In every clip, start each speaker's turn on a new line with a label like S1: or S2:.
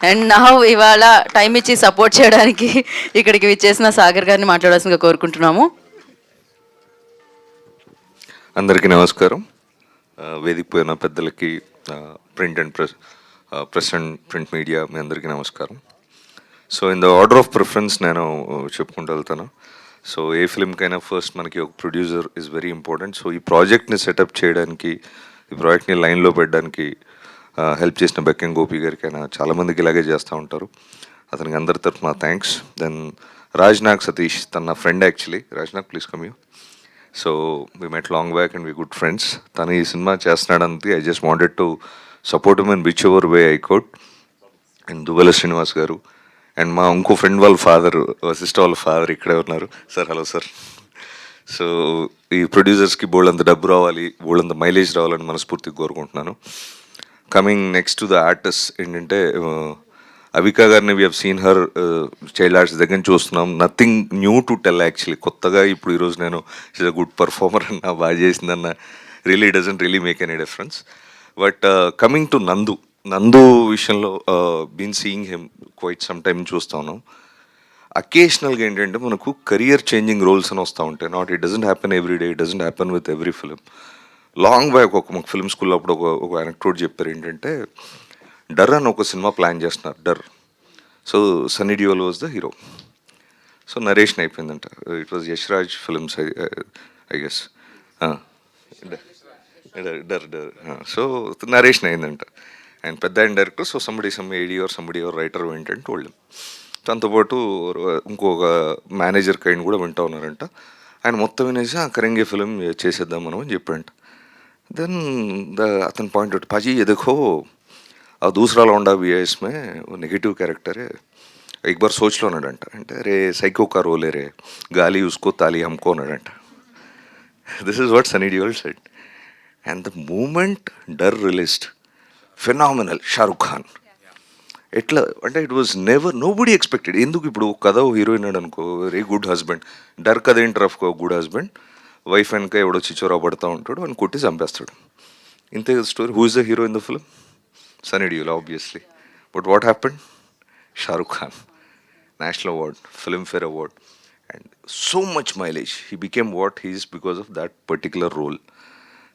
S1: And నా ఇవాళ time ఇచ్చి సపోర్ట్ చేయడానికి ఇక్కడికి విచ్చేసిన సాగర్ గారిని మాట్లాడాల్సిందిగా కోరుకుంటున్నాము.
S2: అందరికీ నమస్కారం. వేదిక పోయిన పెద్దలకి, print and press and print media మీ అందరికీ నమస్కారం. So in the order of preference నేను చెప్పుకుంటూ వెళ్తాను. సో ఏ ఫిల్మ్కైనా ఫస్ట్ మనకి ఒక producer is very important. So ఈ ప్రాజెక్ట్ని సెటప్ చేయడానికి, ఈ ప్రాజెక్ట్ని లైన్లో పెట్టడానికి హెల్ప్ చేసిన బెక్కెం గోపి గారికి, ఆయన చాలామందికి ఇలాగే చేస్తూ ఉంటారు. అతనికి అందరి తరఫున థ్యాంక్స్. దెన్ రాజ్నాగ్ సతీష్, తన నా friend actually. Rajnag please come you. So we met long back and we good friends. తను ఈ సినిమా చేస్తున్నాడంతే I just wanted to support him in whichever way I could. And Duvvela Srinivas garu and మా ఇంకో ఫ్రెండ్ వాళ్ళ father, sister వాళ్ళ father ఇక్కడే ఉన్నారు. Sir hello sir. సో ఈ ప్రొడ్యూసర్స్కి బోల్డంత డబ్బు రావాలి, బోల్డంత మైలేజ్ రావాలని మనస్ఫూర్తిగా కోరుకుంటున్నాను. Coming next to the artist ఏంటంటే, అవికా గారిని we have seen her child arts దగ్గర నుంచి చూస్తున్నాం. Nothing new to tell actually. కొత్తగా ఇప్పుడు ఈరోజు నేను షీజ్ అ గుడ్ పర్ఫార్మర్ అన్న, బాగా చేసిందన్న, really doesn't really make any difference. But coming to Nandu విషయంలో been seeing him quite some time చూస్తాను. అకేషనల్గా ఏంటంటే మనకు కెరియర్ చేంజింగ్ రోల్స్ అని వస్తూ ఉంటాయి. Not it doesn't happen every day, it doesn't happen with every film. Long back మాకు film స్కూల్లో అప్పుడు ఒక అనెక్డోట్ చెప్పారు. ఏంటంటే డర్ అని ఒక సినిమా ప్లాన్ చేస్తున్నారు, Darr. So Sunny Deol was the hero. So narration అయిపోయిందంట. It was Yashraj films I guess. Darr. So narration అయిందంట. అండ్ పెద్ద ఆయన director. So some AD or writer ఏంటంటే టోల్డ్. దాంతోపాటు ఇంకొక మేనేజర్ కైండ్ కూడా వింటా ఉన్నారంట. ఆయన మొత్తం వినేసి కరెంగే ఫిలిం చేసేద్దాం మనం అని చెప్పారంట. देन अतन पॉइंट आउट, पाजी ये देखो और दूसरा लौंडा भी है इसमें, वो नेगेटिव कैरेक्टर है, एक बार सोच लो नडंट అంటే రే సైకో का रोल है रे, गाली उसको ताली हमको नडंट. This is what Sunny Deol said. And the moment Dar released, phenomenal, Shahrukh Khan. ఎట్లా అంటే it was never, nobody expected. ఎందుకు ఇప్పుడు కథ హీరోయిన్ అనుకో, వెరీ గుడ్ హస్బెండ్. డర్ కథ ఏంటి రఫ్ గుడ్ హస్బెండ్, వైఫ్ వెనక ఎవడో చిచోరా పడుతూ ఉంటాడు, అని కొట్టి చంపేస్తాడు. ఇంతే కదా story. Who is the hero in the film? Sunny Deol obviously. But what happened? Shahrukh Khan, national award, Filmfare award, and so much mileage. He became what he is because of that particular role.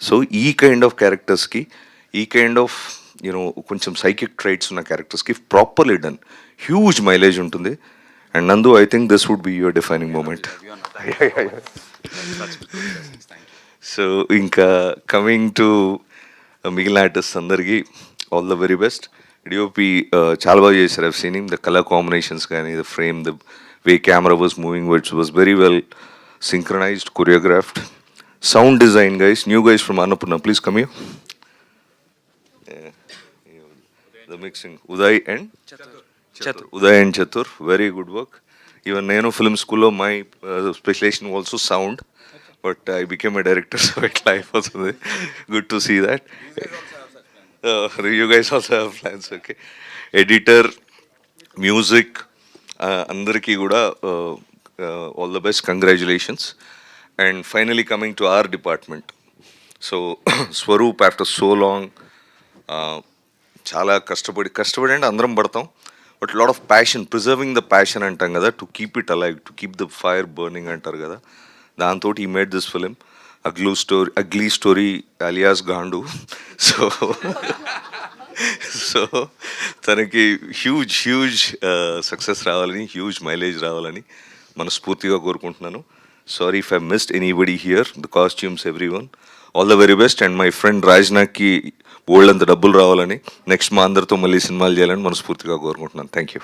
S2: So ఈ kind of క్యారెక్టర్స్కి, ఈ kind of కొంచెం psychic traits ఉన్న క్యారెక్టర్స్కి properly done, huge mileage ఉంటుంది. And Nandu, I think this would be your defining moment. So ఇంకా coming to మిగిలిన artist అందరికీ all the very best. DOP చాలా బాగా చేశారు. I've seen the colour combinations కానీ, the frame, the way camera was moving, which was very well synchronised, choreographed. Sound design guys, new guys from Annapurna, please come you. The mixing, Uday and Chatur, very good work. Even nenu film school lo my specialization also sound, but I became a director, so it life was good to see that. You guys also have plans, okay? Editor, music, andarki kuda all the best, congratulations. And finally coming to our department, so Swaroop, after so long, చాలా కష్టపడి అంటే అందరం పడతాం, but lot of passion, preserving the passion అంటాం కదా, to keep it alive, to keep the fire burning అంటారు కదా, దాంతో ఈ made this film ugly story alias Gaandu. So తనకి హ్యూజ్ సక్సెస్ రావాలని, హ్యూజ్ మైలేజ్ రావాలని మనస్ఫూర్తిగా కోరుకుంటున్నాను. Sorry if I missed anybody here, the costumes, everyone, all the very best. And my friend రాజ్నాగ్కి బోల్డ్ అంత డబ్బులు రావాలని, నెక్స్ట్ మా అందరితో మళ్ళీ సినిమాలు చేయాలని మనస్ఫూర్తిగా కోరుకుంటున్నాను. Thank you.